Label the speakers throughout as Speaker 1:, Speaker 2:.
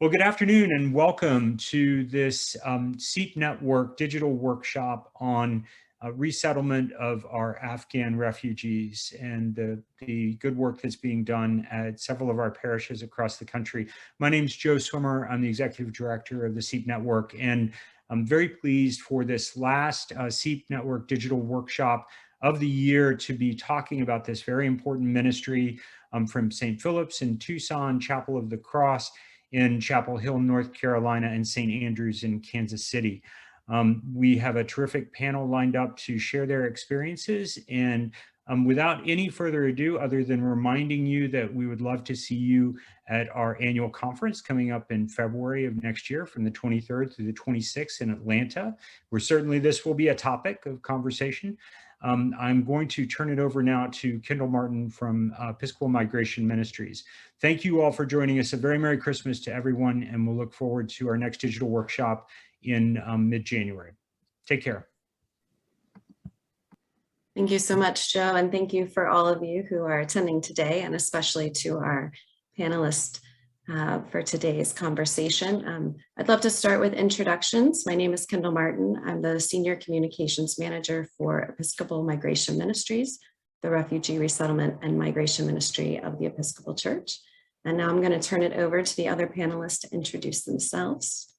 Speaker 1: Well, good afternoon and welcome to this SEEP Network digital workshop on resettlement of our Afghan refugees and the good work that's being done at several of our parishes across the country. My name is Joe Swimmer. I'm the Executive Director of the SEEP Network, and I'm very pleased for this last SEEP Network digital workshop of the year to be talking about this very important ministry from St. Philip's in Tucson, Chapel of the Cross in Chapel Hill, North Carolina, and St. Andrews in Kansas City. We have a terrific panel lined up to share their experiences. And without any further ado, other than reminding you that we would love to see you at our annual conference coming up in February of next year from the 23rd through the 26th in Atlanta, where certainly this will be a topic of conversation. I'm going to turn it over now to Kendall Martin from Episcopal Migration Ministries. Thank you all for joining us. A very Merry Christmas to everyone, and we'll look forward to our next digital workshop in mid-January. Take care.
Speaker 2: Thank you so much, Joe, and thank you for all of you who are attending today, and especially to our panelists for today's conversation. I'd love to start with introductions. My name is Kendall Martin. I'm the Senior Communications Manager for Episcopal Migration Ministries, the Refugee, Resettlement, and Migration Ministry of the Episcopal Church. And now I'm going to turn it over to the other panelists to introduce themselves.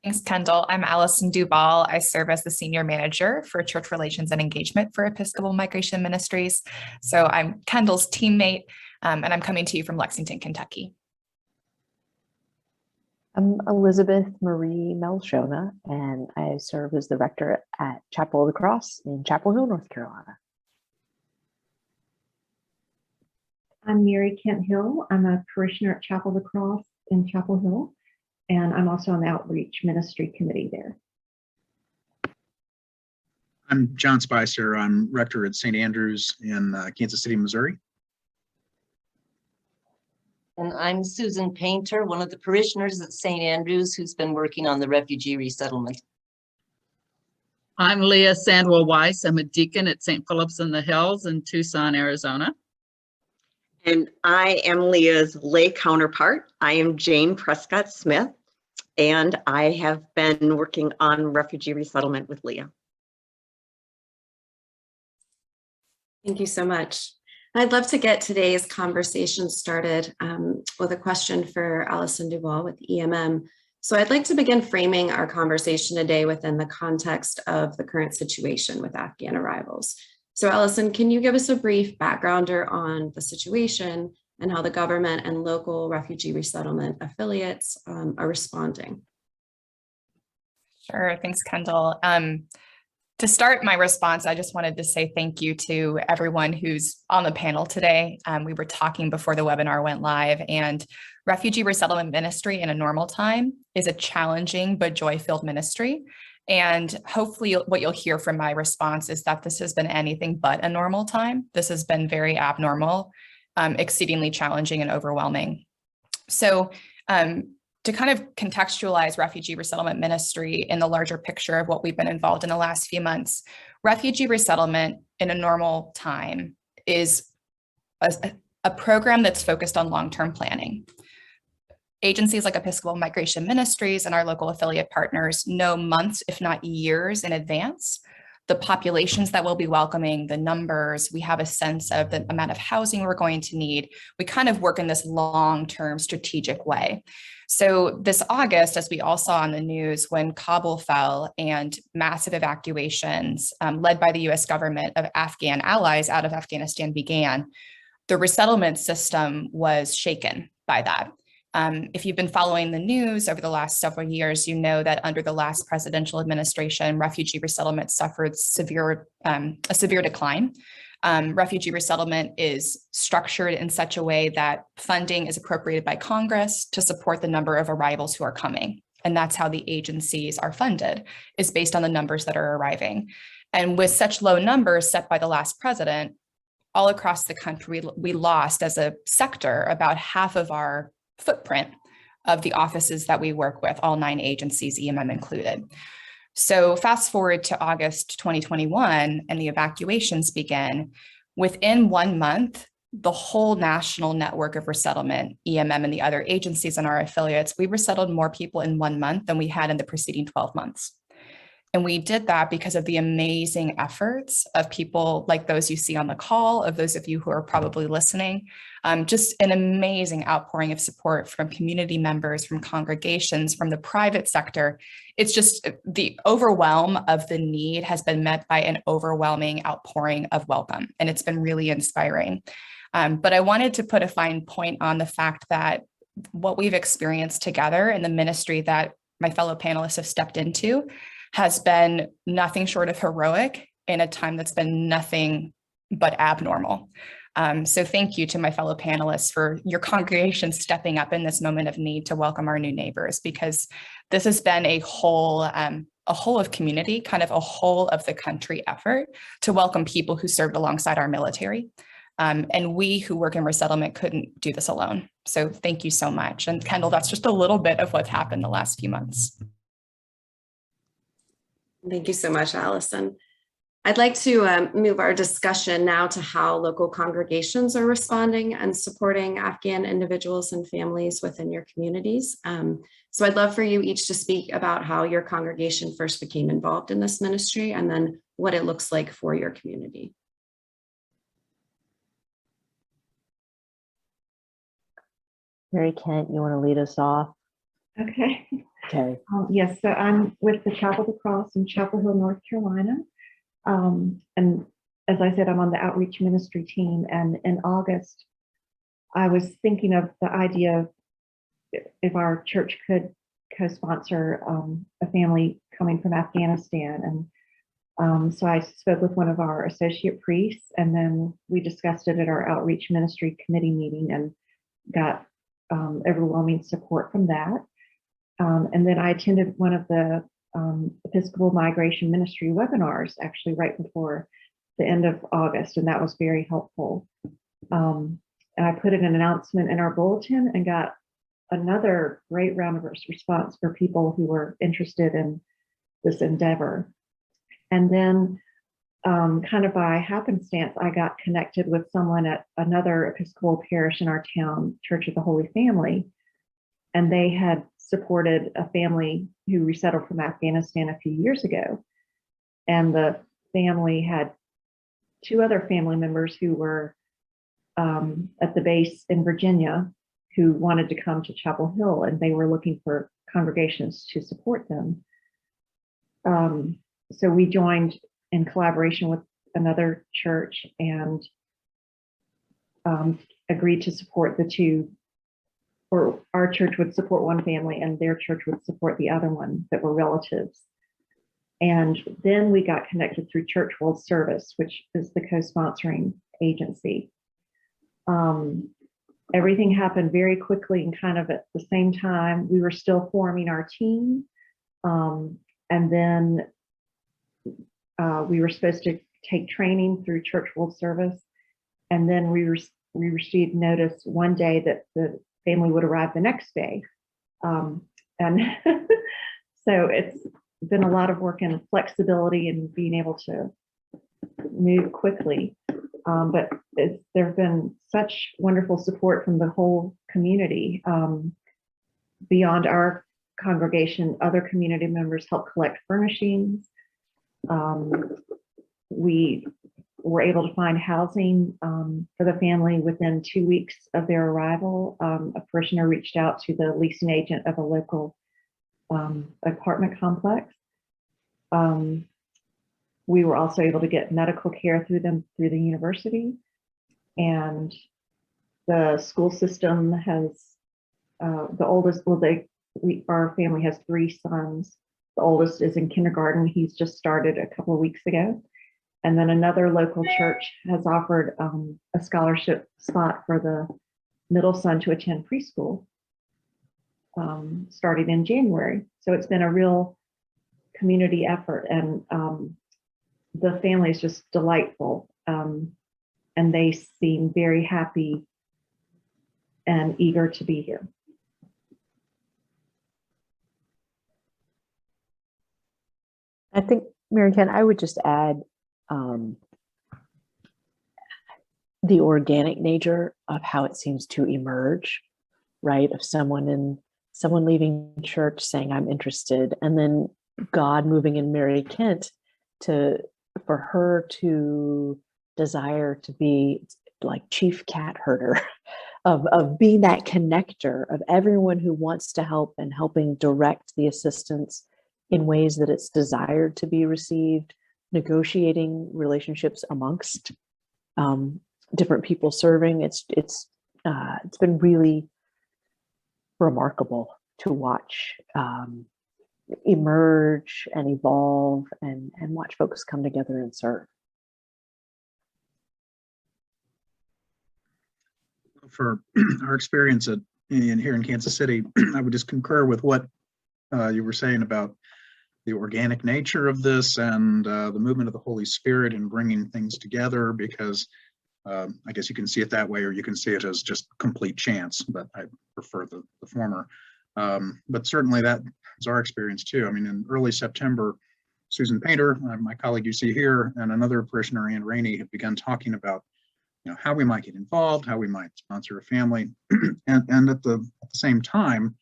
Speaker 3: Thanks, Kendall. I'm Allison Duvall. I serve as the Senior Manager for Church Relations and Engagement for Episcopal Migration Ministries. So I'm Kendall's teammate, and I'm coming to you from Lexington, Kentucky.
Speaker 4: I'm Elizabeth Marie Melchionna, and I serve as the rector at Chapel of the Cross in Chapel Hill, North Carolina.
Speaker 5: I'm Mary Kent Hill. I'm a parishioner at Chapel of the Cross in Chapel Hill, and I'm also on the Outreach Ministry Committee there.
Speaker 6: I'm John Spicer. I'm rector at St. Andrews in Kansas City, Missouri.
Speaker 7: And I'm Susan Paynter, one of the parishioners at St. Andrews who's been working on the refugee resettlement.
Speaker 8: I'm Leah Sandwell Weiss. I'm a deacon at St. Philip's in the Hills in Tucson, Arizona.
Speaker 9: And I am Leah's lay counterpart. I am Jane Prescott-Smith, and I have been working on refugee resettlement with Leah.
Speaker 2: Thank you so much. I'd love to get today's conversation started with a question for Allison Duvall with EMM. So I'd like to begin framing our conversation today within the context of the current situation with Afghan arrivals. So Allison, can you give us a brief backgrounder on the situation and how the government and local refugee resettlement affiliates are responding?
Speaker 3: Sure, thanks, Kendall. To start my response, I just wanted to say thank you to everyone who's on the panel today. We were talking before the webinar went live, and Refugee Resettlement Ministry in a normal time is a challenging but joy-filled ministry. And hopefully what you'll hear from my response is that this has been anything but a normal time. This has been very abnormal, exceedingly challenging and overwhelming. So to kind of contextualize Refugee Resettlement Ministry in the larger picture of what we've been involved in the last few months, refugee resettlement in a normal time is a program that's focused on long-term planning. Agencies like Episcopal Migration Ministries and our local affiliate partners know months, if not years in advance, the populations that we'll be welcoming, the numbers. We have a sense of the amount of housing we're going to need. We kind of work in this long-term strategic way. So this August, as we all saw on the news, when Kabul fell and massive evacuations led by the US government of Afghan allies out of Afghanistan began, the resettlement system was shaken by that. If you've been following the news over the last several years, you know that under the last presidential administration, refugee resettlement suffered a severe decline. Refugee resettlement is structured in such a way that funding is appropriated by Congress to support the number of arrivals who are coming. And that's how the agencies are funded, is based on the numbers that are arriving. And with such low numbers set by the last president, all across the country, we lost as a sector about half of our footprint of the offices that we work with, all 9 agencies, EMM included. So fast forward to August 2021 and the evacuations begin. Within 1 month, the whole national network of resettlement, EMM and the other agencies and our affiliates, we resettled more people in 1 month than we had in the preceding 12 months. And we did that because of the amazing efforts of people like those you see on the call, of those of you who are probably listening, just an amazing outpouring of support from community members, from congregations, from the private sector. It's just the overwhelm of the need has been met by an overwhelming outpouring of welcome. And it's been really inspiring. But I wanted to put a fine point on the fact that what we've experienced together in the ministry that my fellow panelists have stepped into has been nothing short of heroic in a time that's been nothing but abnormal. So thank you to my fellow panelists for your congregation stepping up in this moment of need to welcome our new neighbors, because this has been a whole of community, kind of a whole of the country effort to welcome people who served alongside our military. And we who work in resettlement couldn't do this alone. So thank you so much. And Kendall, that's just a little bit of what's happened the last few months.
Speaker 2: Thank you so much, Allison. I'd like to move our discussion now to how local congregations are responding and supporting Afghan individuals and families within your communities. So I'd love for you each to speak about how your congregation first became involved in this ministry and then what it looks like for your community.
Speaker 4: Mary Kent, you want to lead us off?
Speaker 5: Okay.
Speaker 4: Okay.
Speaker 5: Yes, so I'm with the Chapel of the Cross in Chapel Hill, North Carolina. And as I said, I'm on the outreach ministry team. And in August, I was thinking of the idea of if our church could co-sponsor a family coming from Afghanistan. And so I spoke with one of our associate priests, and then we discussed it at our outreach ministry committee meeting and got overwhelming support from that. And then I attended one of the Episcopal Migration Ministry webinars actually right before the end of August, and that was very helpful. And I put in an announcement in our bulletin and got another great round of response for people who were interested in this endeavor. And then kind of by happenstance, I got connected with someone at another Episcopal parish in our town, Church of the Holy Family, and they had supported a family who resettled from Afghanistan a few years ago. And the family had 2 other family members who were at the base in Virginia who wanted to come to Chapel Hill, and they were looking for congregations to support them. So we joined in collaboration with another church and agreed to support the 2, or our church would support one family and their church would support the other one that were relatives. And then we got connected through Church World Service, which is the co-sponsoring agency. Everything happened very quickly and kind of at the same time. We were still forming our team. And then we were supposed to take training through Church World Service. And then we received notice one day that the family would arrive the next day. And so it's been a lot of work in flexibility and being able to move quickly. But there have been such wonderful support from the whole community. Beyond our congregation, other community members help collect furnishings. We were able to find housing for the family within 2 weeks of their arrival. A parishioner reached out to the leasing agent of a local apartment complex. We were also able to get medical care through them through the university, and the school system has the oldest. Well, our family has 3 sons. The oldest is in kindergarten. He's just started a couple of weeks ago. And then another local church has offered a scholarship spot for the middle son to attend preschool starting in January. So it's been a real community effort, and the family is just delightful. And they seem very happy and eager to be here.
Speaker 4: I think, Mary Ken, I would just add, the organic nature of how it seems to emerge, right? Of someone leaving church saying, I'm interested, and then God moving in Mary Kent for her to desire to be like chief cat herder, of being that connector of everyone who wants to help and helping direct the assistance in ways that it's desired to be received, negotiating relationships amongst different people serving. It's been really remarkable to watch emerge and evolve and watch folks come together and serve.
Speaker 6: For our experience here in Kansas City, I would just concur with what you were saying about the organic nature of this and the movement of the Holy Spirit in bringing things together, because I guess you can see it that way, or you can see it as just complete chance, but I prefer the former. But certainly that is our experience too. I mean, in early September, Susan Paynter, my colleague you see here, and another parishioner, Ann Rainey, have begun talking about how we might get involved, how we might sponsor a family. and at the same time,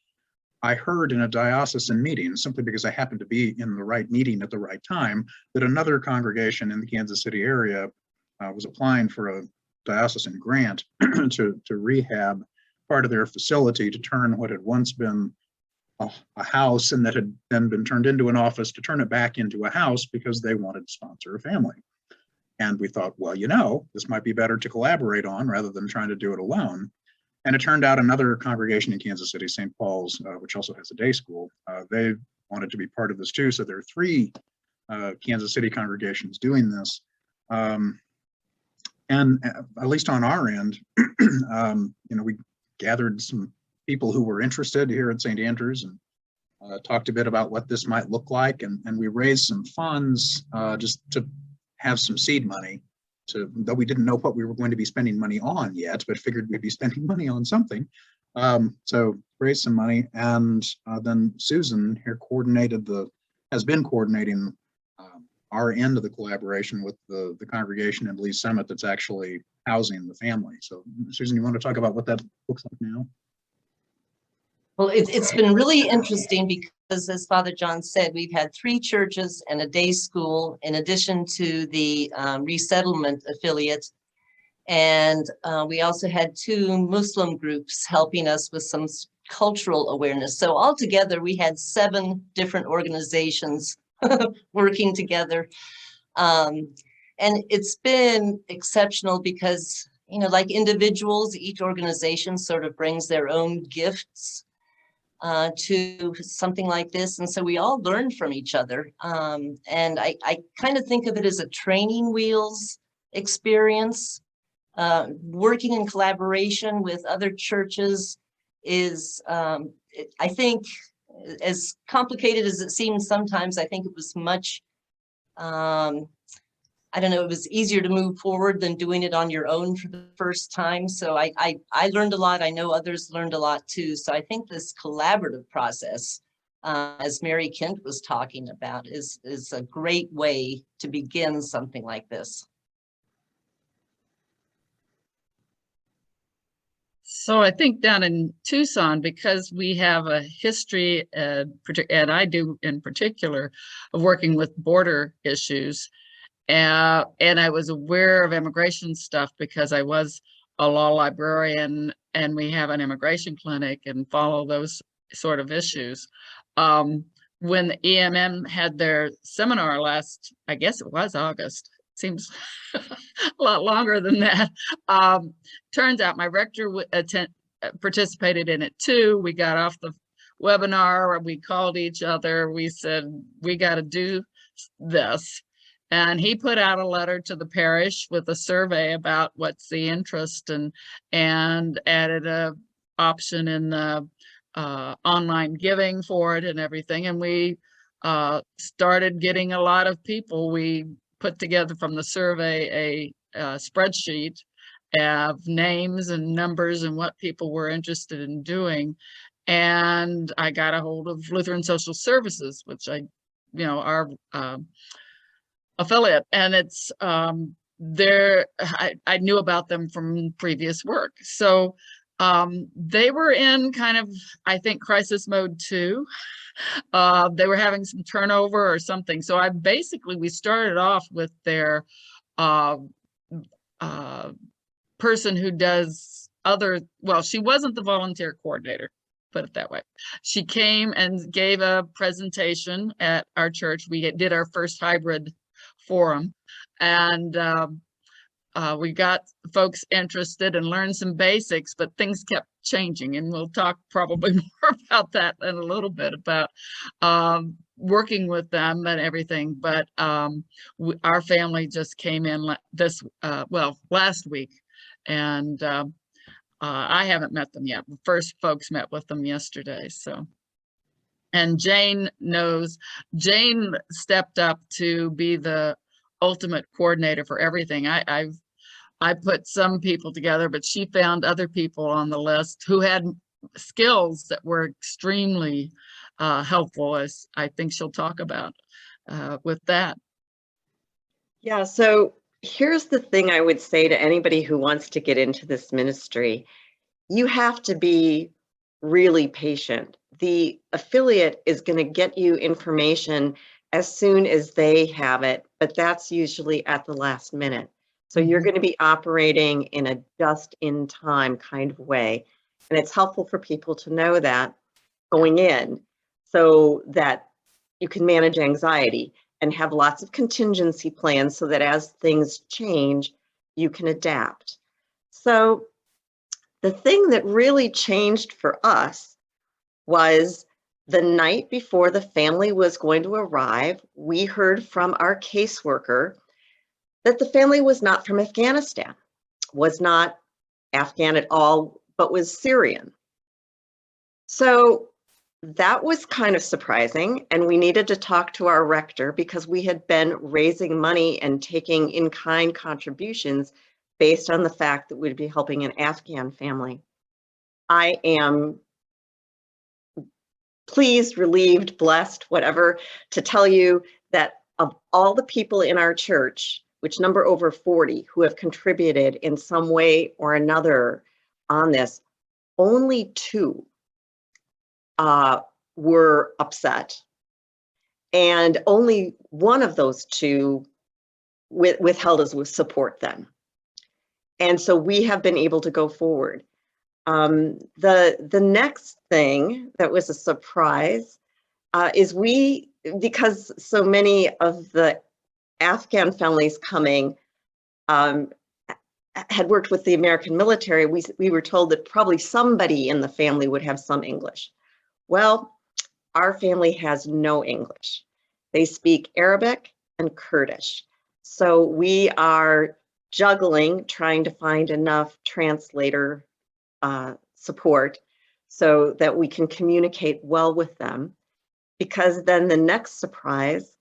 Speaker 6: I heard in a diocesan meeting, simply because I happened to be in the right meeting at the right time, that another congregation in the Kansas City area was applying for a diocesan grant to rehab part of their facility, to turn what had once been a house and that had then been turned into an office, to turn it back into a house because they wanted to sponsor a family. And we thought, well, this might be better to collaborate on rather than trying to do it alone. And it turned out another congregation in Kansas City, St. Paul's, which also has a day school, they wanted to be part of this too. So there are 3 Kansas City congregations doing this. And at least on our end, we gathered some people who were interested here at St. Andrews and talked a bit about what this might look like. And we raised some funds just to have some seed money, though we didn't know what we were going to be spending money on yet, but figured we'd be spending money on something. So raised some money, and then Susan here has been coordinating our end of the collaboration with the congregation in Lee's Summit that's actually housing the family. So Susan, you want to talk about what that looks like now?
Speaker 7: Well, it's been really interesting because, as Father John said, we've had 3 churches and a day school in addition to the resettlement affiliate. And we also had 2 Muslim groups helping us with some cultural awareness. So altogether, we had 7 different organizations working together. And it's been exceptional because, like individuals, each organization sort of brings their own gifts to something like this. And so we all learn from each other. And I kind of think of it as a training wheels experience. Working in collaboration with other churches is, I think, as complicated as it seems sometimes, I think it was much, I don't know, it was easier to move forward than doing it on your own for the first time. So I learned a lot. I know others learned a lot too. So I think this collaborative process, as Mary Kent was talking about, is a great way to begin something like this.
Speaker 8: So I think down in Tucson, because we have a history, and I do in particular, of working with border issues, and I was aware of immigration stuff because I was a law librarian and we have an immigration clinic and follow those sort of issues. When the EMM had their seminar last, I guess it was August, seems a lot longer than that. Turns out my rector participated in it too. We got off the webinar, we called each other, we said, we got to do this. And he put out a letter to the parish with a survey about what's the interest, and added a option in the online giving for it and everything. And we started getting a lot of people. We put together from the survey a spreadsheet of names and numbers and what people were interested in doing. And I got a hold of Lutheran Social Services, which our affiliate, and it's I knew about them from previous work. So they were in kind of, I think, crisis mode too. They were having some turnover or something. So we started off with their person who does she wasn't the volunteer coordinator, put it that way. She came and gave a presentation at our church. We did our first hybrid forum, and we got folks interested and learned some basics, but things kept changing, and we'll talk probably more about that in a little bit, about working with them and everything. But our family just came in last week, and I haven't met them yet. The first folks met with them yesterday. So, and Jane stepped up to be the ultimate coordinator for everything. I put some people together, but she found other people on the list who had skills that were extremely helpful, as I think she'll talk about with that.
Speaker 9: Yeah, so here's the thing I would say to anybody who wants to get into this ministry. You have to be really patient. The affiliate is going to get you information as soon as they have it, but that's usually at the last minute. So you're going to be operating in a just-in-time kind of way. And it's helpful for people to know that going in, so that you can manage anxiety and have lots of contingency plans so that as things change, you can adapt. So the thing that really changed for us was the night before the family was going to arrive, we heard from our caseworker that the family was not from Afghanistan, was not Afghan at all, but was Syrian. So that was kind of surprising, and we needed to talk to our rector because we had been raising money and taking in-kind contributions based on the fact that we'd be helping an Afghan family. I am pleased, relieved, blessed, whatever, to tell you that of all the people in our church, which number over 40, who have contributed in some way or another on this, only 2 were upset. And only one of those 2 withheld us with support then. And so we have been able to go forward. The next thing that was a surprise is because so many of the Afghan families coming had worked with the American military, we were told that probably somebody in the family would have some English. Well, our family has no English. They speak Arabic and Kurdish. So we are juggling, trying to find enough translator support so that we can communicate well with them. Because then the next surprise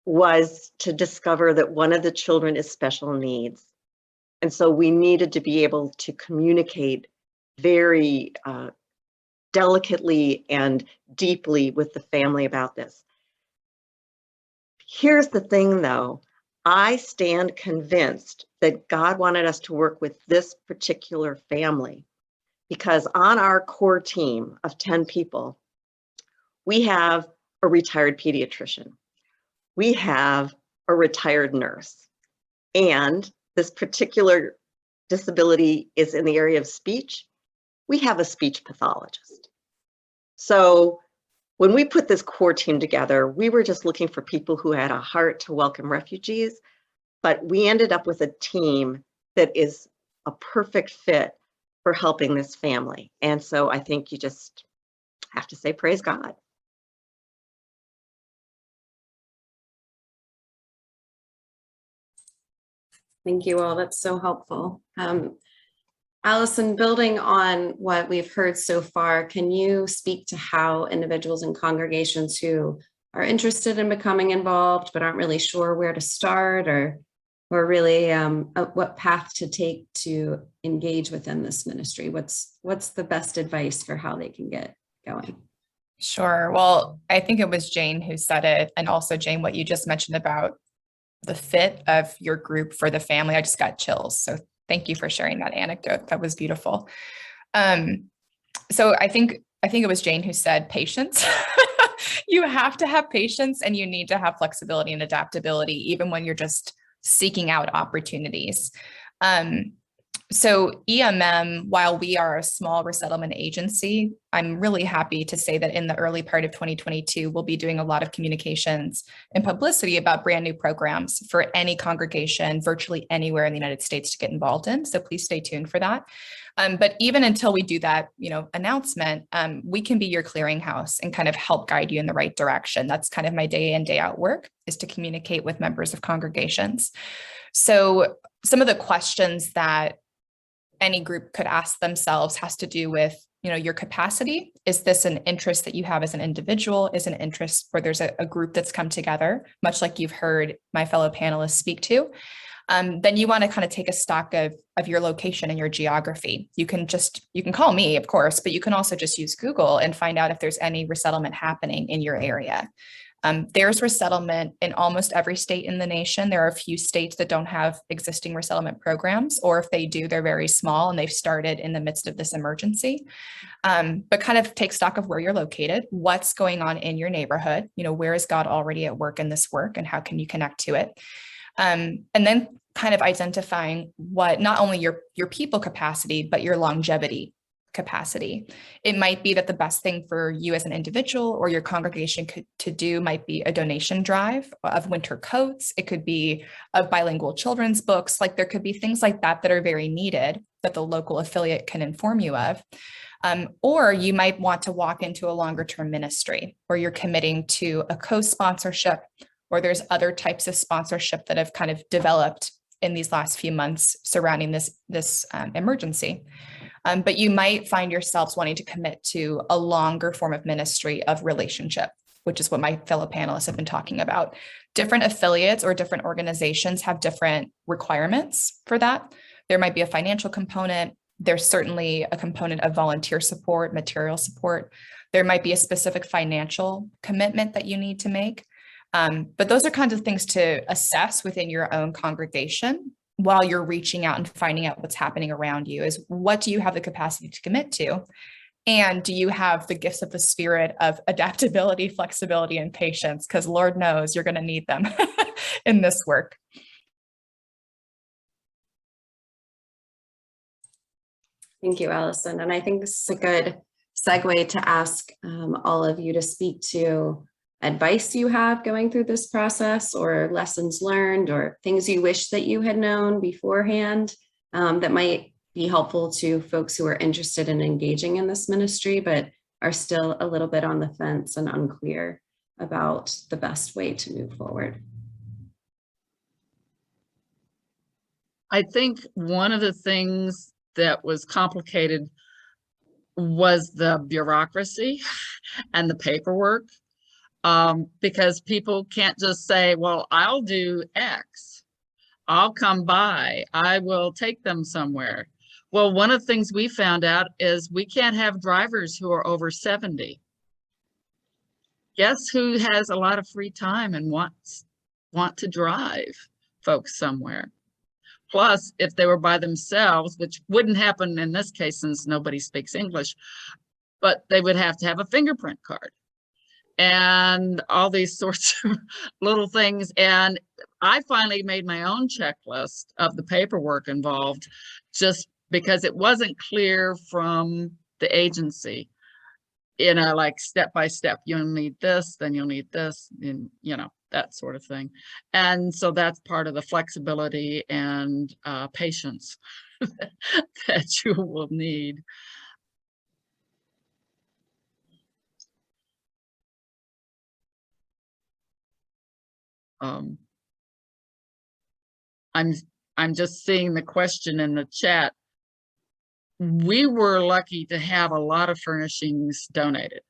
Speaker 9: was to discover that one of the children is special needs. And so we needed to be able to communicate very delicately and deeply with the family about this. Here's the thing though, I stand convinced that God wanted us to work with this particular family because on our core team of 10 people, we have a retired pediatrician. We have a retired nurse, and this particular disability is in the area of speech. We have a speech pathologist. So when we put this core team together, we were just looking for people who had a heart to welcome refugees, but we ended up with a team that is a perfect fit for helping this family. And so I think you just have to say, praise God.
Speaker 2: Thank you all. That's so helpful. Allison, building on what we've heard so far, can you speak to how individuals and congregations who are interested in becoming involved but aren't really sure where to start or really what path to take to engage within this ministry? What's the best advice for how they can get going?
Speaker 3: Sure. Well, I think it was Jane who said it, and also Jane, what you just mentioned about fit of your group for the family. I just got chills. So thank you for sharing that anecdote. That was beautiful. So I think it was Jane who said patience. You have to have patience, and you need to have flexibility and adaptability, even when you're just seeking out opportunities. So EMM, while we are a small resettlement agency, I'm really happy to say that in the early part of 2022, we'll be doing a lot of communications and publicity about brand new programs for any congregation virtually anywhere in the United States to get involved in. So please stay tuned for that. But even until we do that, announcement, we can be your clearinghouse and kind of help guide you in the right direction. That's kind of my day in, day out work, is to communicate with members of congregations. So some of the questions that any group could ask themselves has to do with, your capacity. Is this an interest that you have as an individual? Is an interest where there's a group that's come together, much like you've heard my fellow panelists speak to? Then you want to kind of take a stock of your location and your geography. You can call me, of course, but you can also just use Google and find out if there's any resettlement happening in your area. There's resettlement in almost every state in the nation. There are a few states that don't have existing resettlement programs, or if they do, they're very small and they've started in the midst of this emergency. But kind of take stock of where you're located, what's going on in your neighborhood, where is God already at work in this work, and how can you connect to it? And then kind of identifying what not only your people capacity, but your longevity capacity. It might be that the best thing for you as an individual or your congregation to do might be a donation drive of winter coats. It could be of bilingual children's books. Like, there could be things like that that are very needed that the local affiliate can inform you of. Or you might want to walk into a longer term ministry where you're committing to a co-sponsorship, or there's other types of sponsorship that have kind of developed in these last few months surrounding this emergency. But you might find yourselves wanting to commit to a longer form of ministry of relationship, which is what my fellow panelists have been talking about. Different affiliates or different organizations have different requirements for that. There might be a financial component. There's certainly a component of volunteer support, material support. There might be a specific financial commitment that you need to make. But those are kinds of things to assess within your own congregation while you're reaching out and finding out what's happening around you. Is what do you have the capacity to commit to? And do you have the gifts of the spirit of adaptability, flexibility, and patience? Because Lord knows you're going to need them in this work.
Speaker 2: Thank you, Allison. And I think this is a good segue to ask all of you to speak to advice you have going through this process, or lessons learned, or things you wish that you had known beforehand that might be helpful to folks who are interested in engaging in this ministry, but are still a little bit on the fence and unclear about the best way to move forward.
Speaker 8: I think one of the things that was complicated was the bureaucracy and the paperwork. Because people can't just say, well, I'll do X, I'll come by, I will take them somewhere. Well, one of the things we found out is we can't have drivers who are over 70. Guess who has a lot of free time and want to drive folks somewhere? Plus, if they were by themselves, which wouldn't happen in this case since nobody speaks English, but they would have to have a fingerprint card and all these sorts of little things. And I finally made my own checklist of the paperwork involved, just because it wasn't clear from the agency, like step by step, you'll need this, then you'll need this, and that sort of thing. And so that's part of the flexibility and patience that you will need. I'm just seeing the question in the chat. We were lucky to have a lot of furnishings donated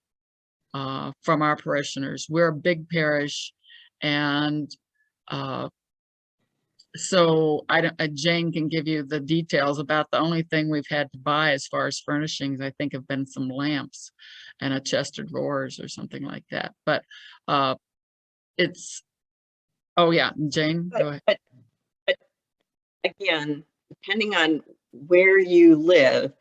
Speaker 8: from our parishioners. We're a big parish, and so Jane can give you the details about the only thing we've had to buy as far as furnishings, I think, have been some lamps and a chest of drawers or something like that. But it's Oh, yeah, Jane, go ahead.
Speaker 9: But again, depending on where you live,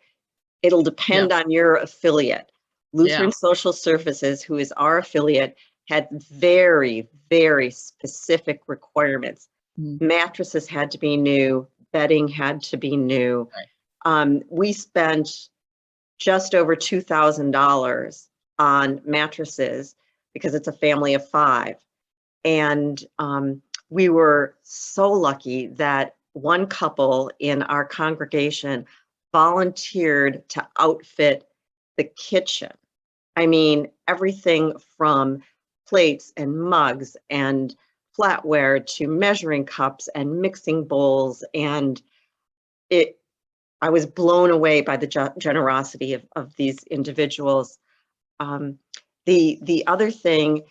Speaker 9: it'll depend on your affiliate. Lutheran Social Services, who is our affiliate, had very, very specific requirements. Mattresses had to be new, bedding had to be new.
Speaker 8: Right.
Speaker 9: We spent just over $2,000 on mattresses because it's a family of 5. And we were so lucky that one couple in our congregation volunteered to outfit the kitchen. I mean, everything from plates and mugs and flatware to measuring cups and mixing bowls. And I was blown away by the generosity of these individuals. The other thing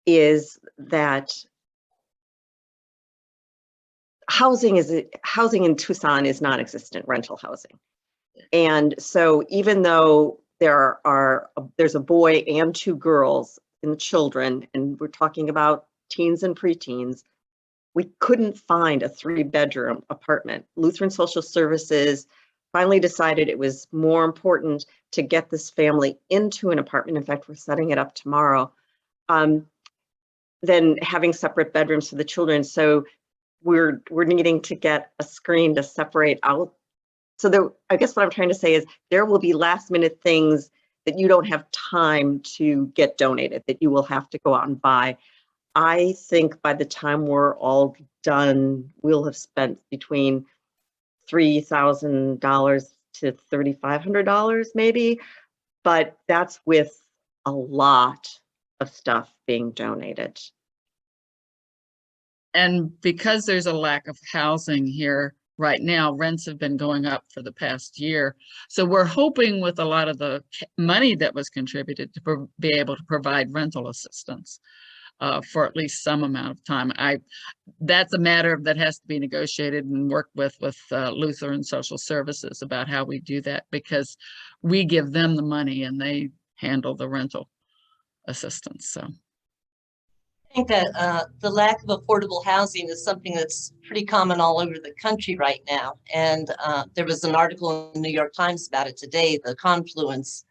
Speaker 9: is that housing in Tucson is non-existent, rental housing. And so even though there's a boy and 2 girls in the children, and we're talking about teens and preteens, we couldn't find a 3-bedroom apartment. Lutheran Social Services finally decided it was more important to get this family into an apartment. In fact, we're setting it up tomorrow, than having separate bedrooms for the children. So we're needing to get a screen to separate out. So I guess what I'm trying to say is there will be last minute things that you don't have time to get donated, that you will have to go out and buy. I think by the time we're all done, we'll have spent between $3,000 to $3,500 maybe, but that's with a lot of stuff being donated.
Speaker 8: And because there's a lack of housing here right now, rents have been going up for the past year. So we're hoping with a lot of the money that was contributed to be able to provide rental assistance for at least some amount of time. That's a matter that has to be negotiated and worked with Lutheran Social Services about how we do that, because we give them the money and they handle the rental assistance. So
Speaker 7: I think that the lack of affordable housing is something that's pretty common all over the country right now. And there was an article in the New York Times about it today, the confluence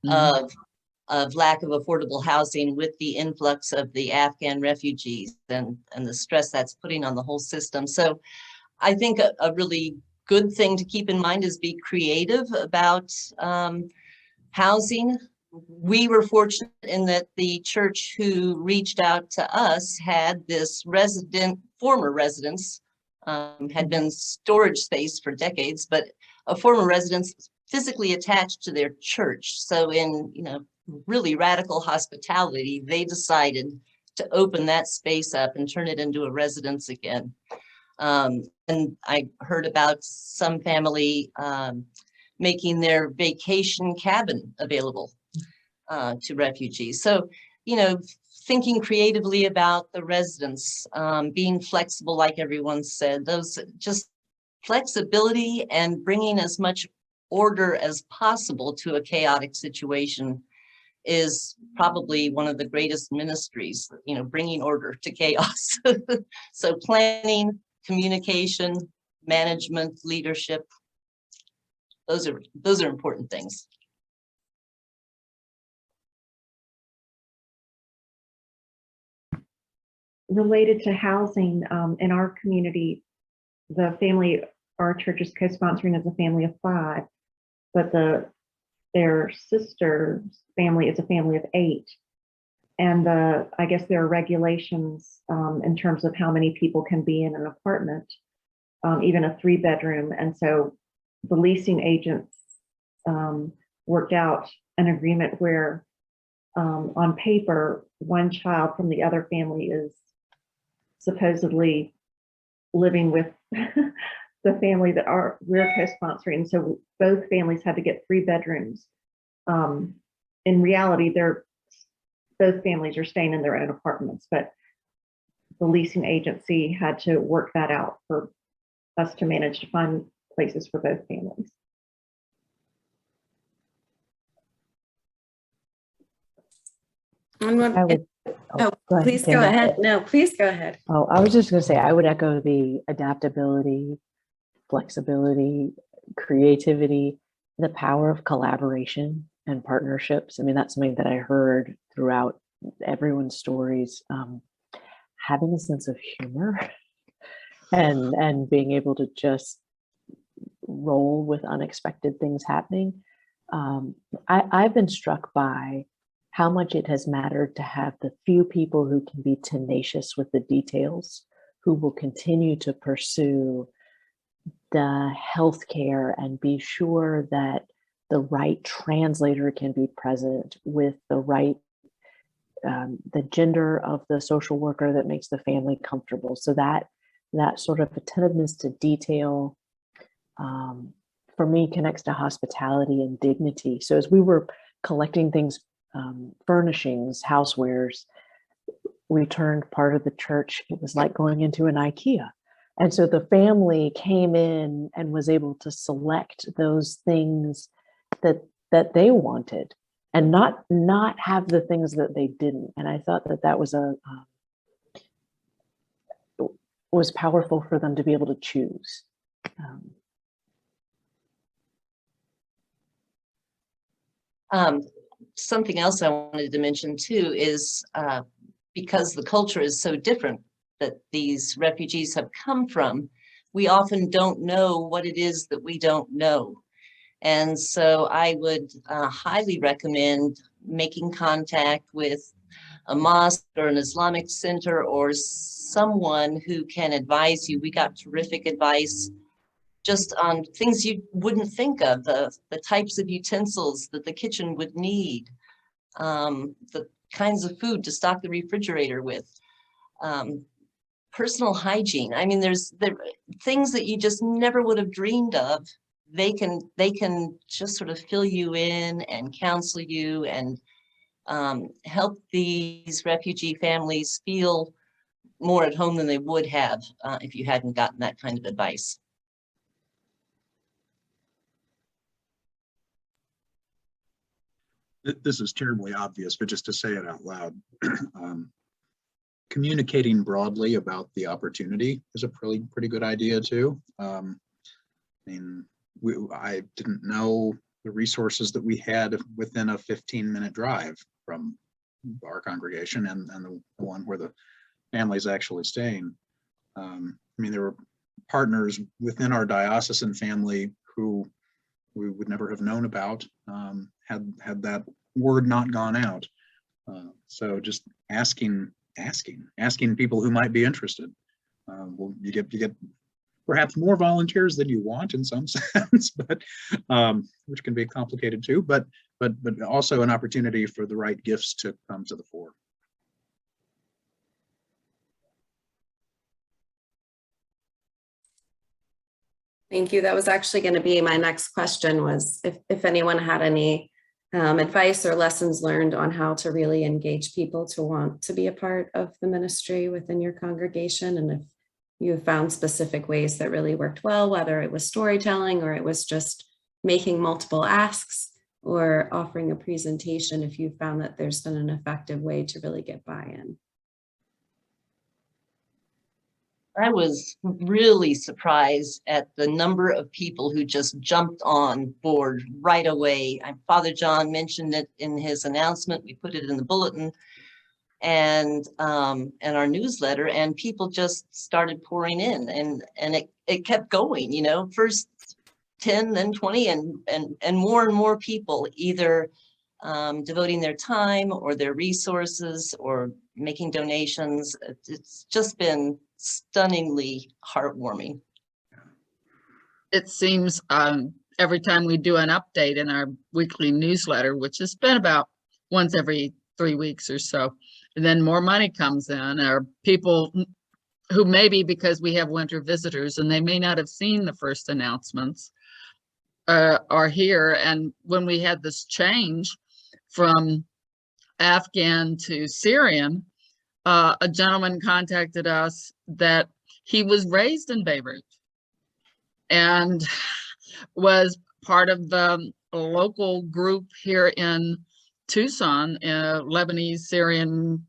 Speaker 7: of lack of affordable housing with the influx of the Afghan refugees and the stress that's putting on the whole system. So I think a really good thing to keep in mind is be creative about housing. We were fortunate in that the church who reached out to us had this former residence, had been storage space for decades, but a former residence physically attached to their church. So in, really radical hospitality, they decided to open that space up and turn it into a residence again. And I heard about some family making their vacation cabin available to refugees. So, thinking creatively about the residents, being flexible, like everyone said, those just flexibility and bringing as much order as possible to a chaotic situation is probably one of the greatest ministries, bringing order to chaos. So planning, communication, management, leadership, those are important things.
Speaker 5: Related to housing, in our community, the family our church is co-sponsoring is a family of 5, but their sister's family is a family of 8. And I guess there are regulations in terms of how many people can be in an apartment, even a 3-bedroom. And so the leasing agents worked out an agreement where on paper, one child from the other family is supposedly living with the family that we're co-sponsoring. So both families had to get 3 bedrooms. In reality, both families are staying in their own apartments, but the leasing agency had to work that out for us to manage to find places for both families.
Speaker 2: And Oh,
Speaker 4: go ahead,
Speaker 2: please go
Speaker 4: Kendall.
Speaker 2: ahead. No, please go ahead.
Speaker 4: Oh, I was just going to say, I would echo the adaptability, flexibility, creativity, the power of collaboration and partnerships. I mean, that's something that I heard throughout everyone's stories. Having a sense of humor and being able to just roll with unexpected things happening. I've been struck by how much it has mattered to have the few people who can be tenacious with the details, who will continue to pursue the healthcare and be sure that the right translator can be present with the right, the gender of the social worker that makes the family comfortable. So that sort of attentiveness to detail, for me, connects to hospitality and dignity. So as we were collecting things, furnishings, housewares, we turned part of the church. It was like going into an IKEA. And so the family came in and was able to select those things that they wanted and not have the things that they didn't. And I thought that was powerful for them to be able to choose.
Speaker 7: Something else I wanted to mention too is because the culture is so different that these refugees have come from, we often don't know what it is that we don't know. And so I would highly recommend making contact with a mosque or an Islamic center or someone who can advise you. We got terrific advice just on things you wouldn't think of, the types of utensils that the kitchen would need, the kinds of food to stock the refrigerator with, personal hygiene. I mean, there things that you just never would have dreamed of. They can just sort of fill you in and counsel you and help these refugee families feel more at home than they would have if you hadn't gotten that kind of advice.
Speaker 6: This is terribly obvious, but just to say it out loud, communicating broadly about the opportunity is a pretty good idea too. I mean, I didn't know the resources that we had within a 15-minute drive from our congregation and the one where the family's actually staying. I mean, there were partners within our diocesan family who we would never have known about had that word not gone out. So just asking people who might be interested. Well, you get perhaps more volunteers than you want in some sense, but which can be complicated too. But also an opportunity for the right gifts to come to the fore.
Speaker 2: Thank you. That was actually going to be my next question, was if anyone had any advice or lessons learned on how to really engage people to want to be a part of the ministry within your congregation, and if you have found specific ways that really worked well, whether it was storytelling or it was just making multiple asks or offering a presentation, if you found that there's been an effective way to really get buy-in.
Speaker 7: I was really surprised at the number of people who just jumped on board right away. Father John mentioned it in his announcement. We put it in the bulletin and our newsletter, and people just started pouring in, and it kept going. You know, first 10, then 20, and more people either devoting their time or their resources or making donations. It's just been stunningly heartwarming.
Speaker 8: It seems every time we do an update in our weekly newsletter, which has been about once every 3 weeks or so, and then more money comes in, or people who maybe because we have winter visitors and they may not have seen the first announcements are here. And when we had this change from Afghan to Syrian, a gentleman contacted us that he was raised in Beirut and was part of the local group here in Tucson, Lebanese Syrian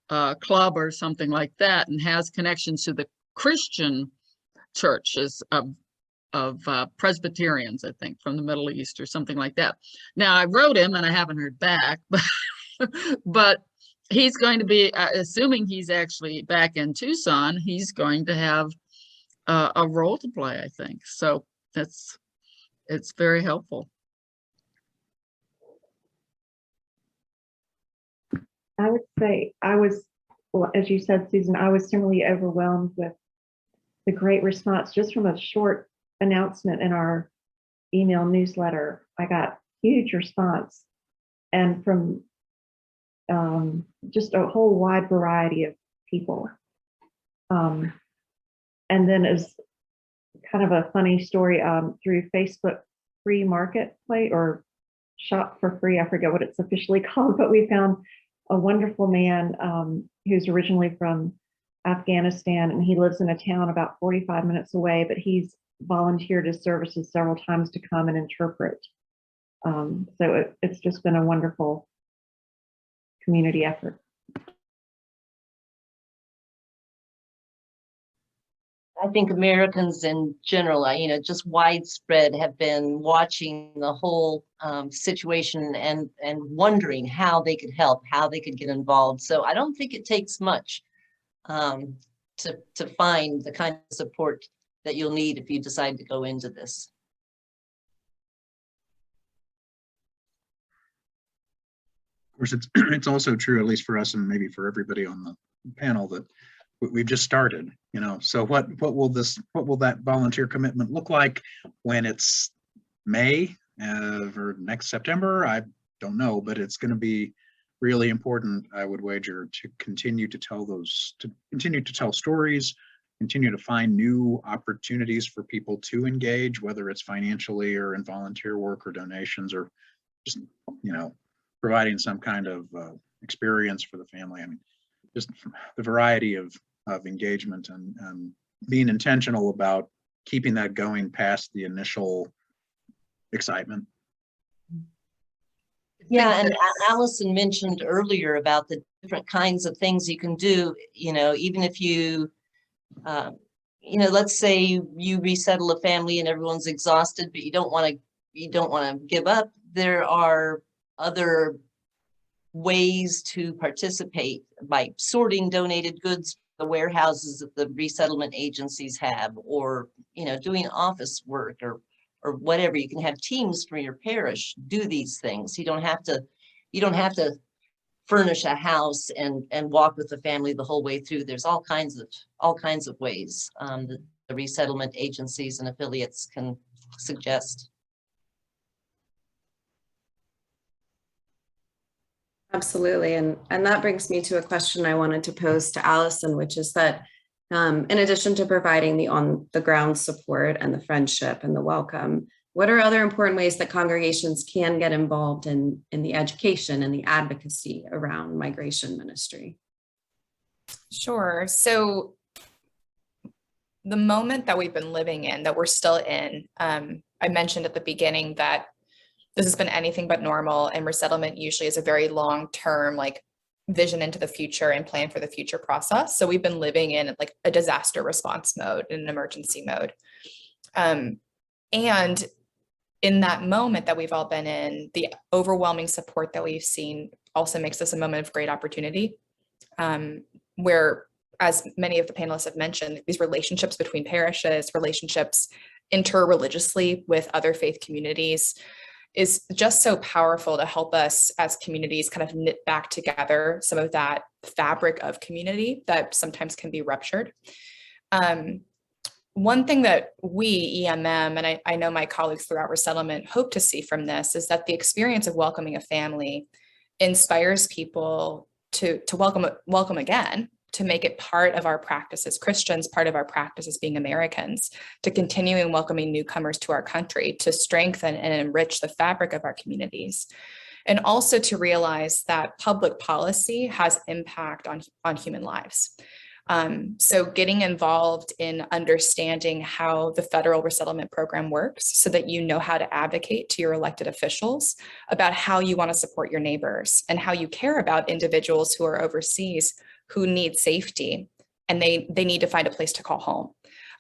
Speaker 8: club or something like that, and has connections to the Christian churches of Presbyterians, I think, from the Middle East or something like that. Now, I wrote him and I haven't heard back, but he's going to be, assuming he's actually back in Tucson, he's going to have a role to play, I think. So it's very helpful.
Speaker 5: I would say well, as you said, Susan, I was similarly overwhelmed with the great response just from a short announcement in our email newsletter. I got huge response, and from just a whole wide variety of people. And then as kind of a funny story, through Facebook free marketplace or shop for free, I forget what it's officially called, but we found a wonderful man who's originally from Afghanistan, and he lives in a town about 45 minutes away, but he's volunteered his services several times to come and interpret. So it's just been a wonderful community effort.
Speaker 7: I think Americans in general, just widespread, have been watching the whole situation and wondering how they could help, how they could get involved. So I don't think it takes much to find the kind of support that you'll need if you decide to go into this.
Speaker 6: Of course, it's also true, at least for us and maybe for everybody on the panel, that we've just started, so what will that volunteer commitment look like when it's May or next September? I don't know, but it's going to be really important, I would wager, to continue to tell stories, continue to find new opportunities for people to engage, whether it's financially or in volunteer work or donations, or just, providing some kind of experience for the family. I mean, just the variety of engagement and being intentional about keeping that going past the initial excitement.
Speaker 7: Yeah, and Allison mentioned earlier about the different kinds of things you can do, even if you, let's say you resettle a family and everyone's exhausted, but you don't want to give up. There are other ways to participate by sorting donated goods, the warehouses that the resettlement agencies have, or doing office work or whatever. You can have teams from your parish do these things. You don't have to furnish a house and walk with the family the whole way through. There's all kinds of ways that the resettlement agencies and affiliates can suggest.
Speaker 2: Absolutely. And that brings me to a question I wanted to pose to Allison, which is that in addition to providing the on-the-ground support and the friendship and the welcome, what are other important ways that congregations can get involved in the education and the advocacy around migration ministry?
Speaker 3: Sure. So the moment that we've been living in, that we're still in, I mentioned at the beginning that this has been anything but normal, and resettlement usually is a very long-term, vision into the future and plan for the future process. So we've been living in a disaster response mode, in an emergency mode. And in that moment that we've all been in, the overwhelming support that we've seen also makes this a moment of great opportunity, where, as many of the panelists have mentioned, these relationships between parishes, relationships interreligiously with other faith communities, is just so powerful to help us as communities kind of knit back together some of that fabric of community that sometimes can be ruptured. One thing that we, EMM, and I know my colleagues throughout resettlement hope to see from this, is that the experience of welcoming a family inspires people to welcome again, to make it part of our practice as Christians, part of our practice as being Americans, to continue in welcoming newcomers to our country, to strengthen and enrich the fabric of our communities, and also to realize that public policy has impact on human lives. So getting involved in understanding how the federal resettlement program works, so that you know how to advocate to your elected officials about how you want to support your neighbors and how you care about individuals who are overseas who need safety, and they need to find a place to call home.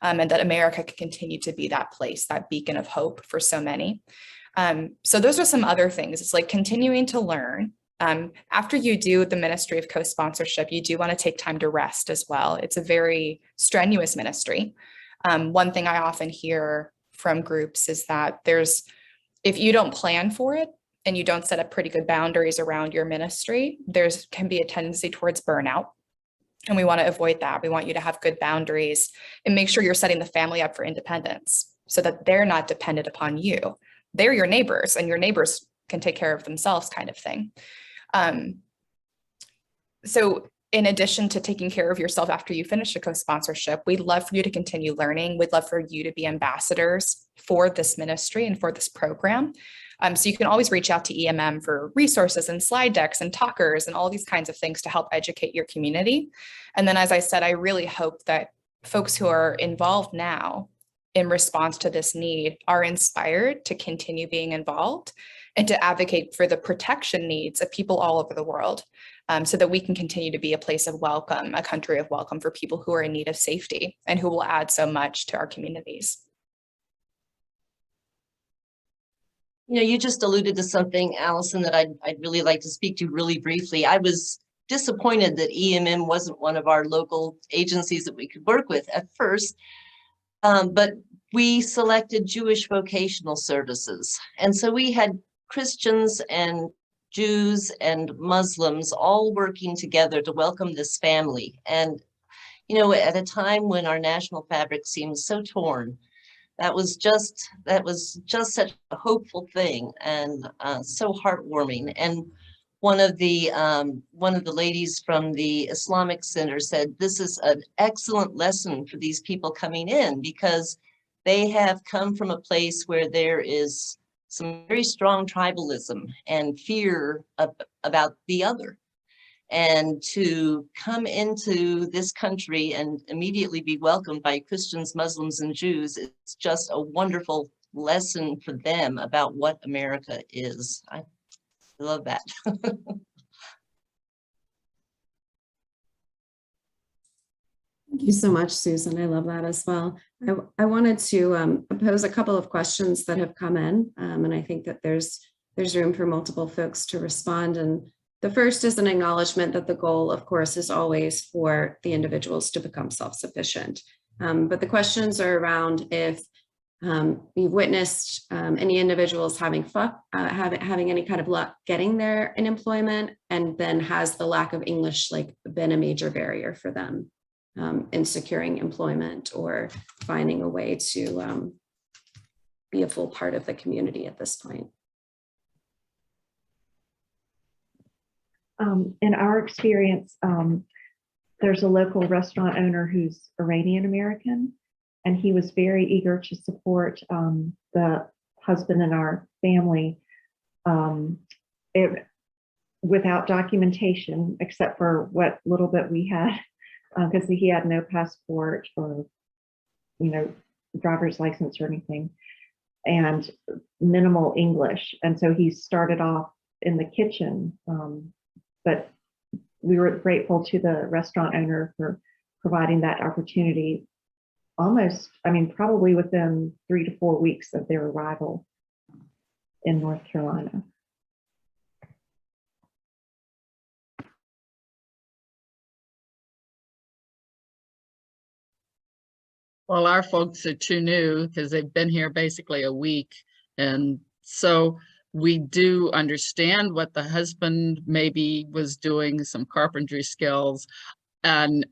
Speaker 3: And that America can continue to be that place, that beacon of hope for so many. So those are some other things. It's like continuing to learn. After you do the ministry of co-sponsorship, you do want to take time to rest as well. It's a very strenuous ministry. One thing I often hear from groups is that if you don't plan for it and you don't set up pretty good boundaries around your ministry, can be a tendency towards burnout. And we want to avoid that. We want you to have good boundaries and make sure you're setting the family up for independence so that they're not dependent upon you. They're your neighbors, and your neighbors can take care of themselves, kind of thing. So in addition to taking care of yourself after you finish a co-sponsorship, we'd love for you to continue learning. We'd love for you to be ambassadors for this ministry and for this program. So you can always reach out to EMM for resources and slide decks and talkers and all these kinds of things to help educate your community. And then, as I said, I really hope that folks who are involved now in response to this need are inspired to continue being involved and to advocate for the protection needs of people all over the world, so that we can continue to be a place of welcome, a country of welcome for people who are in need of safety and who will add so much to our communities.
Speaker 7: You know, you just alluded to something, Allison, that I'd really like to speak to really briefly. I was disappointed that EMM wasn't one of our local agencies that we could work with at first, but we selected Jewish vocational services. And so we had Christians and Jews and Muslims all working together to welcome this family. And, you know, at a time when our national fabric seems so torn, that was just such a hopeful thing, and so heartwarming. And one of the ladies from the Islamic Center said, this is an excellent lesson for these people coming in, because they have come from a place where there is some very strong tribalism and fear about the other. And to come into this country and immediately be welcomed by Christians, Muslims, and Jews, it's just a wonderful lesson for them about what America is. I love that.
Speaker 2: Thank you so much, Susan. I love that as well. I wanted to pose a couple of questions that have come in, and I think that there's room for multiple folks to respond. And the first is an acknowledgement that the goal, of course, is always for the individuals to become self-sufficient. But the questions are around if you've witnessed any individuals having any kind of luck getting there in employment, and then has the lack of English been a major barrier for them in securing employment or finding a way to be a full part of the community at this point.
Speaker 5: In our experience, there's a local restaurant owner who's Iranian American, and he was very eager to support the husband in our family without documentation, except for what little bit we had, because he had no passport or, driver's license or anything, and minimal English. And so he started off in the kitchen. But we were grateful to the restaurant owner for providing that opportunity probably within 3 to 4 weeks of their arrival in North Carolina.
Speaker 8: Well, our folks are too new because they've been here basically a week. And so we do understand what the husband maybe was doing, some carpentry skills and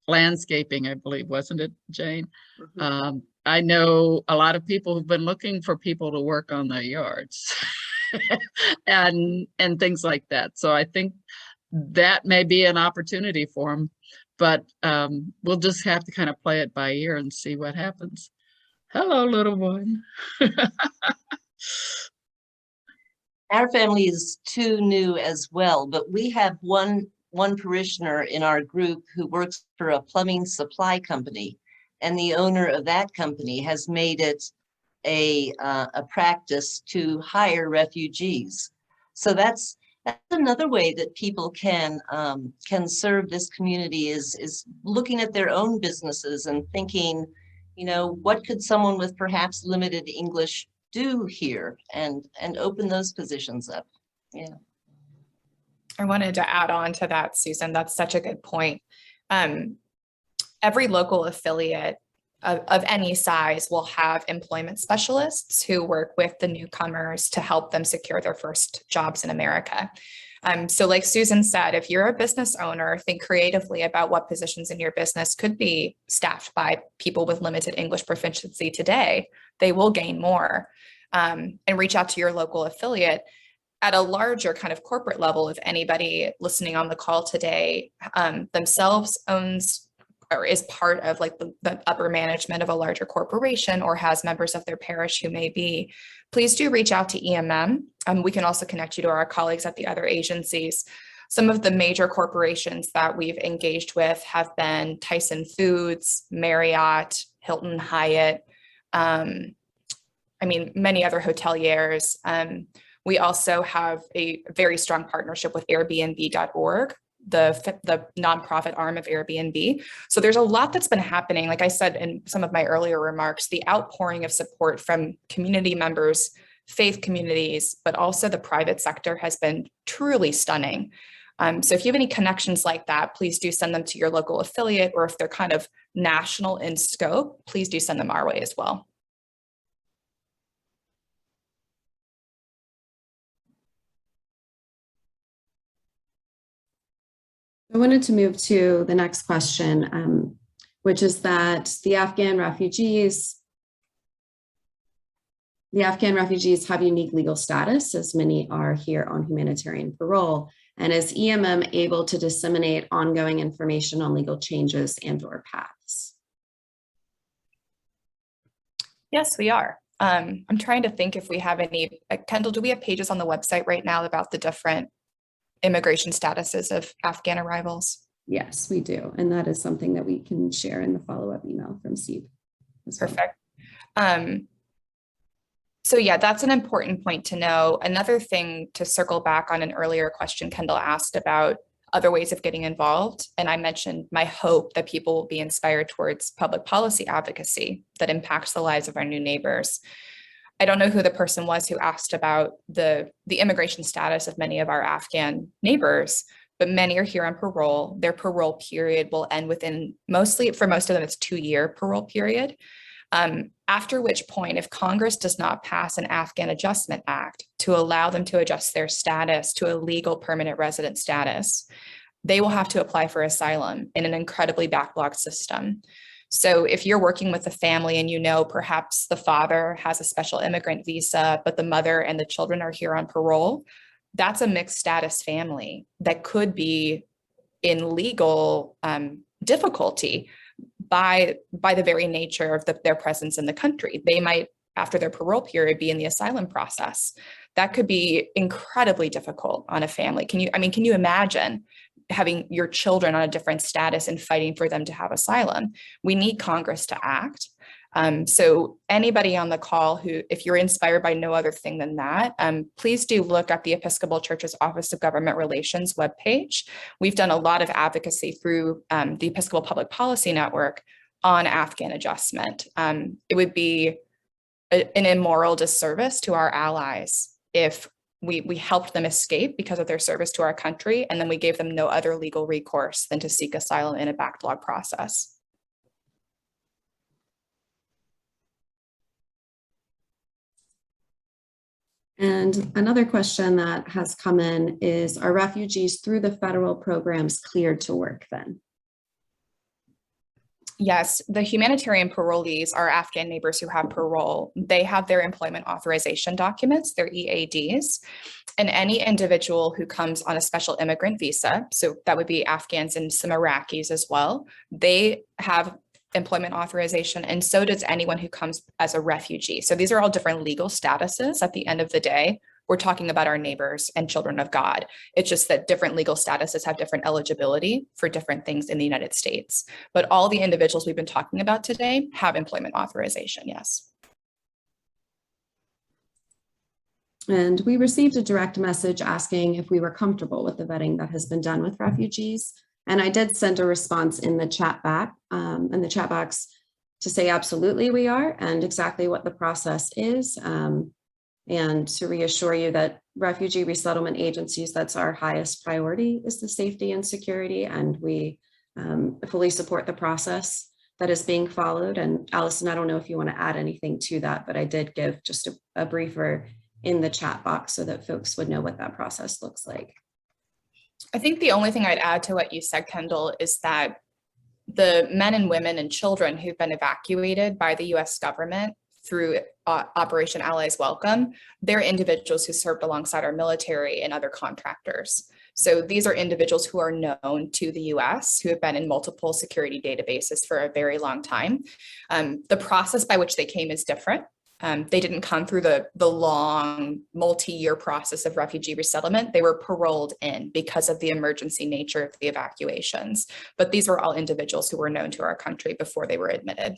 Speaker 8: landscaping, I believe, wasn't it, Jane? Mm-hmm. I know a lot of people who've been looking for people to work on their yards and things like that. So I think that may be an opportunity for them, but we'll just have to kind of play it by ear and see what happens. Hello, little one.
Speaker 7: Our family is too new as well, but we have one parishioner in our group who works for a plumbing supply company, and the owner of that company has made it a practice to hire refugees. So that's That's another way that people can serve this community is looking at their own businesses and thinking, you know, what could someone with perhaps limited English do here, and open those positions up. Yeah.
Speaker 3: I wanted to add on to that, Susan. That's such a good point. Every local affiliate of any size will have employment specialists who work with the newcomers to help them secure their first jobs in America. So like Susan said, if you're a business owner, think creatively about what positions in your business could be staffed by people with limited English proficiency today. They will gain more, and reach out to your local affiliate. At a larger kind of corporate level, if anybody listening on the call today themselves owns or is part of like the upper management of a larger corporation or has members of their parish who may be, please do reach out to EMM. We can also connect you to our colleagues at the other agencies. Some of the major corporations that we've engaged with have been Tyson Foods, Marriott, Hilton Hyatt, many other hoteliers. We also have a very strong partnership with Airbnb.org, the nonprofit arm of Airbnb. So there's a lot that's been happening. Like I said in some of my earlier remarks, the outpouring of support from community members, faith communities, but also the private sector has been truly stunning. So if you have any connections like that, please do send them to your local affiliate, or if they're kind of national in scope, please do send them our way as well.
Speaker 2: I wanted to move to the next question, which is that the Afghan refugees have unique legal status, as many are here on humanitarian parole. And is EMM able to disseminate ongoing information on legal changes and/or paths?
Speaker 3: Yes, we are. I'm trying to think if we have any. Kendall, do we have pages on the website right now about the different immigration statuses of Afghan arrivals?
Speaker 2: Yes, we do. And that is something that we can share in the follow-up email from Steve.
Speaker 3: Perfect. So yeah, that's an important point to know. Another thing to circle back on an earlier question Kendall asked about other ways of getting involved. And I mentioned my hope that people will be inspired towards public policy advocacy that impacts the lives of our new neighbors. I don't know who the person was who asked about the immigration status of many of our Afghan neighbors, but many are here on parole. Their parole period will end within, for most of them, it's 2-year parole period. After which point, if Congress does not pass an Afghan Adjustment Act to allow them to adjust their status to a legal permanent resident status, they will have to apply for asylum in an incredibly backlogged system. So if you're working with a family and you know perhaps the father has a special immigrant visa, but the mother and the children are here on parole, that's a mixed status family that could be in legal difficulty by the very nature of their presence in the country. They might, after their parole period, be in the asylum process. That could be incredibly difficult on a family. Can you imagine having your children on a different status and fighting for them to have asylum? We need Congress to act. So anybody on the call who, if you're inspired by no other thing than that, please do look at the Episcopal Church's Office of Government Relations webpage. We've done a lot of advocacy through the Episcopal Public Policy Network on Afghan adjustment. It would be an immoral disservice to our allies if we helped them escape because of their service to our country, and then we gave them no other legal recourse than to seek asylum in a backlog process.
Speaker 2: And another question that has come in is, are refugees through the federal programs cleared to work then?
Speaker 3: Yes, the humanitarian parolees are Afghan neighbors who have parole. They have their employment authorization documents, their EADs, and any individual who comes on a special immigrant visa, so that would be Afghans and some Iraqis as well, they have employment authorization, and so does anyone who comes as a refugee. So these are all different legal statuses. At the end of the day, we're talking about our neighbors and children of God. It's just that different legal statuses have different eligibility for different things in the United States. But all the individuals we've been talking about today have employment authorization, yes.
Speaker 2: And we received a direct message asking if we were comfortable with the vetting that has been done with refugees. And I did send a response in the chat box to say absolutely we are, and exactly what the process is. And to reassure you that refugee resettlement agencies, that's our highest priority, is the safety and security. And we fully support the process that is being followed. And Allison, I don't know if you want to add anything to that, but I did give just a briefer in the chat box so that folks would know what that process looks like.
Speaker 3: I think the only thing I'd add to what you said, Kendall, is that the men and women and children who've been evacuated by the US government through Operation Allies Welcome, they're individuals who served alongside our military and other contractors. So these are individuals who are known to the US, who have been in multiple security databases for a very long time. The process by which they came is different. They didn't come through the long multi-year process of refugee resettlement. They were paroled in because of the emergency nature of the evacuations. But these were all individuals who were known to our country before they were admitted.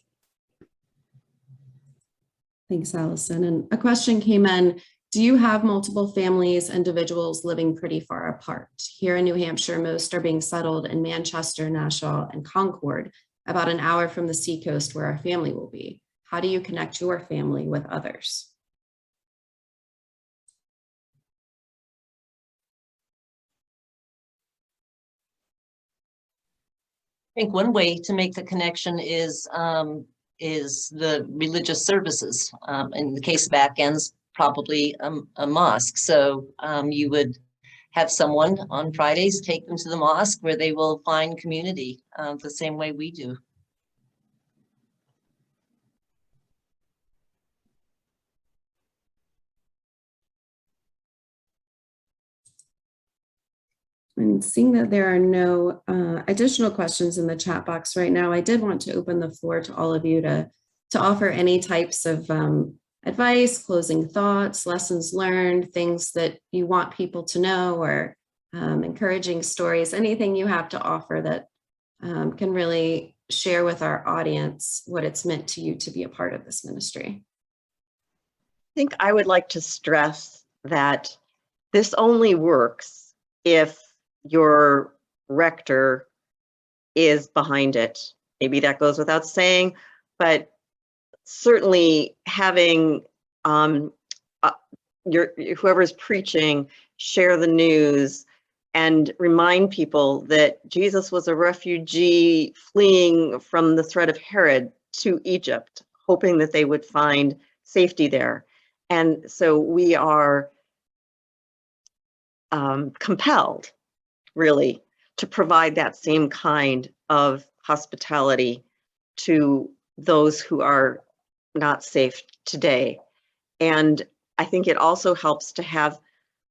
Speaker 2: Thanks, Allison. And a question came in: do you have multiple families, individuals living pretty far apart? Here in New Hampshire, most are being settled in Manchester, Nashua, and Concord, about an hour from the seacoast where our family will be. How do you connect your family with others?
Speaker 7: I think one way to make the connection is the religious services. In the case of Afghans, probably a mosque. So you would have someone on Fridays take them to the mosque where they will find community the same way we do.
Speaker 2: And seeing that there are no additional questions in the chat box right now, I did want to open the floor to all of you to offer any types of advice, closing thoughts, lessons learned, things that you want people to know, or encouraging stories, anything you have to offer that can really share with our audience what it's meant to you to be a part of this ministry.
Speaker 9: I think I would like to stress that this only works if your rector is behind it. Maybe that goes without saying, but certainly having whoever's preaching share the news and remind people that Jesus was a refugee fleeing from the threat of Herod to Egypt, hoping that they would find safety there. And so we are compelled, really, to provide that same kind of hospitality to those who are not safe today. And I think it also helps to have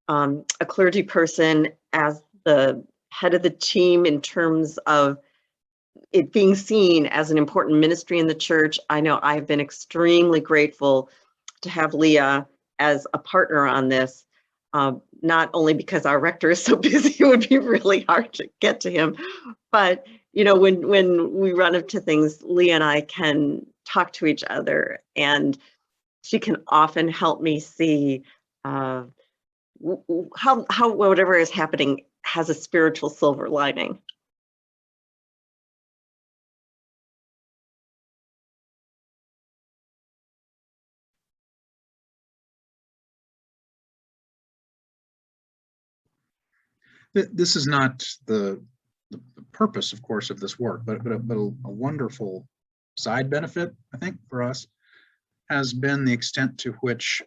Speaker 9: a clergy person as the head of the team in terms of it being seen as an important ministry in the church. I know I've been extremely grateful to have Leah as a partner on this. Not only because our rector is so busy, it would be really hard to get to him, but you know, when we run into things, Leah and I can talk to each other, and she can often help me see how whatever is happening has a spiritual silver lining.
Speaker 6: This is not the purpose, of course, of this work, but a wonderful side benefit, I think, for us has been the extent to which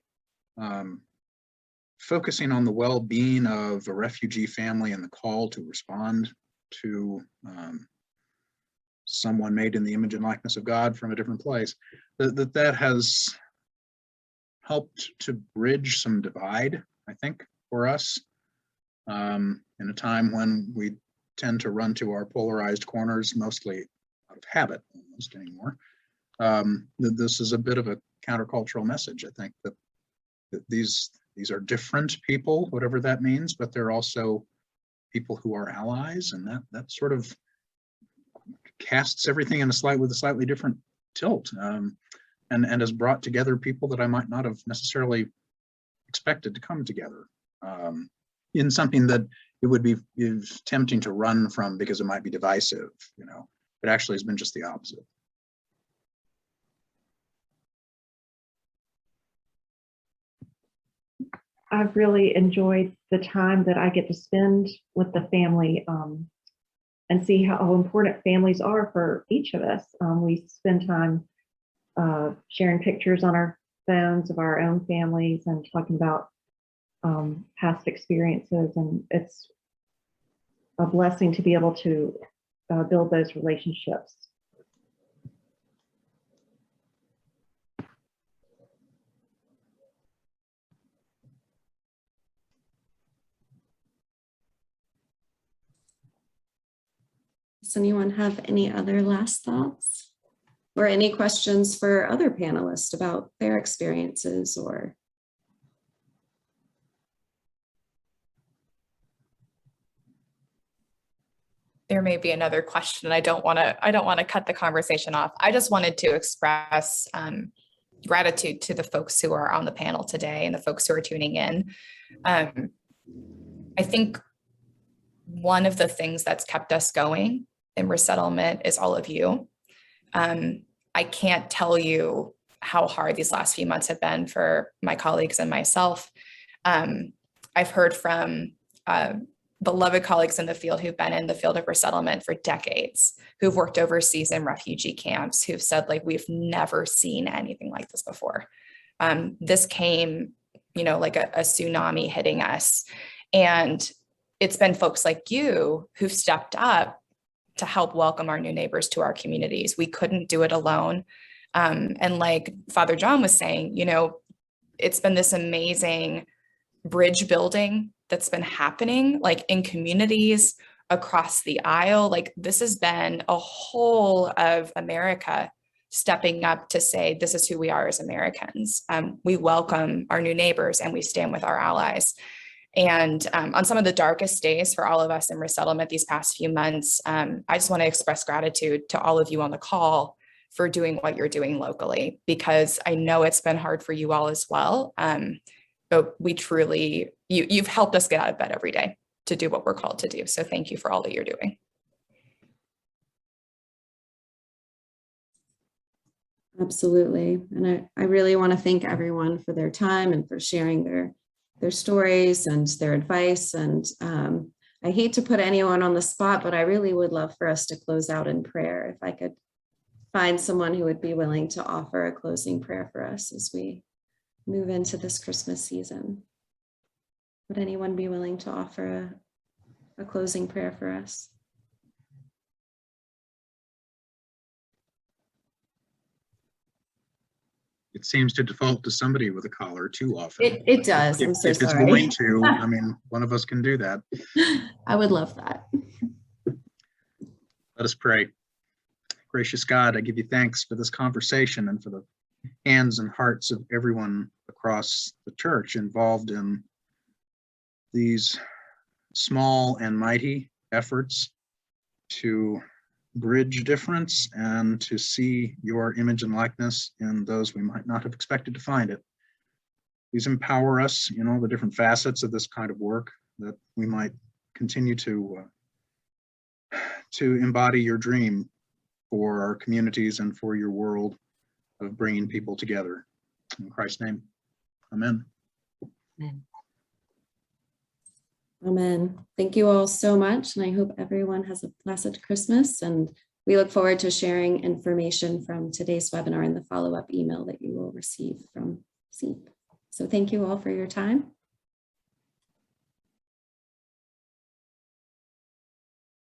Speaker 6: focusing on the well-being of a refugee family and the call to respond to someone made in the image and likeness of God from a different place, that has helped to bridge some divide, I think, for us. In a time when we tend to run to our polarized corners, mostly out of habit almost anymore. This is a bit of a countercultural message, I think, that these are different people, whatever that means, but they're also people who are allies, and that sort of casts everything in with a slightly different tilt, and has brought together people that I might not have necessarily expected to come together in something that it would be tempting to run from because it might be divisive. It actually has been just the opposite.
Speaker 5: I've really enjoyed the time that I get to spend with the family and see how important families are for each of us. We spend time sharing pictures on our phones of our own families and talking about past experiences, and it's a blessing to be able to build those relationships.
Speaker 2: Does anyone have any other last thoughts or any questions for other panelists about their experiences or?
Speaker 3: There may be another question. I don't want to cut the conversation off. I just wanted to express gratitude to the folks who are on the panel today and the folks who are tuning in. I think one of the things that's kept us going in resettlement is all of you. I can't tell you how hard these last few months have been for my colleagues and myself. I've heard from beloved colleagues in the field who've been in the field of resettlement for decades, who've worked overseas in refugee camps, who've said, like, we've never seen anything like this before. This came, like a tsunami hitting us. And it's been folks like you who've stepped up to help welcome our new neighbors to our communities. We couldn't do it alone. And like Father John was saying, it's been this amazing bridge building that's been happening, like in communities across the aisle. Like, this has been a whole of America stepping up to say, this is who we are as Americans. We welcome our new neighbors and we stand with our allies. And on some of the darkest days for all of us in resettlement these past few months, I just want to express gratitude to all of you on the call for doing what you're doing locally, because I know it's been hard for you all as well. But we truly, you've helped us get out of bed every day to do what we're called to do. So thank you for all that you're doing.
Speaker 2: Absolutely. And I really want to thank everyone for their time and for sharing their stories and their advice. And I hate to put anyone on the spot, but I really would love for us to close out in prayer. If I could find someone who would be willing to offer a closing prayer for us as we move into this Christmas season. Would anyone be willing to offer a closing prayer for us?
Speaker 6: It seems to default to somebody with a collar too often.
Speaker 2: It does. I'm so
Speaker 6: if it's
Speaker 2: sorry.
Speaker 6: going to, I mean, one of us can do that.
Speaker 2: I would love that.
Speaker 6: Let us pray. Gracious God, I give you thanks for this conversation and for the hands and hearts of everyone across the church involved in these small and mighty efforts to bridge difference and to see your image and likeness in those we might not have expected to find it. Please empower us in all the different facets of this kind of work, that we might continue to embody your dream for our communities and for your world of bringing people together. In Christ's name, amen.
Speaker 2: Amen. Amen. Thank you all so much. And I hope everyone has a blessed Christmas. And we look forward to sharing information from today's webinar in the follow-up email that you will receive from SEEP. So thank you all for your time.